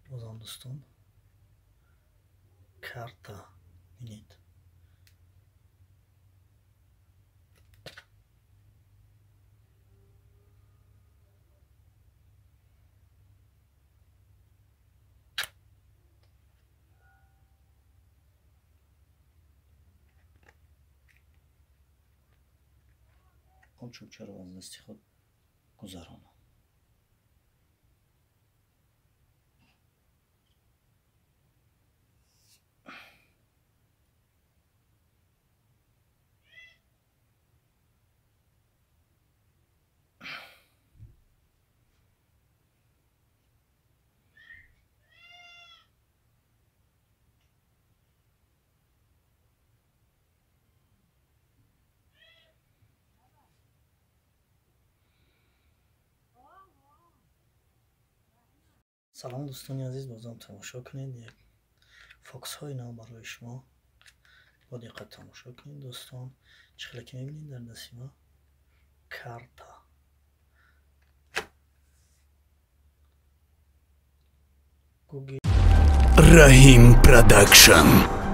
بازم دوستان карта بینید. چوبچه رو از دستی خود گذرانم. سلام دوستان عزیز، بازم تماشا کنید. یک فوکس های نو برای شما. با دقت تماشا کنید دوستان. چه که میبینید در دست ما کارتا RAHIM Production.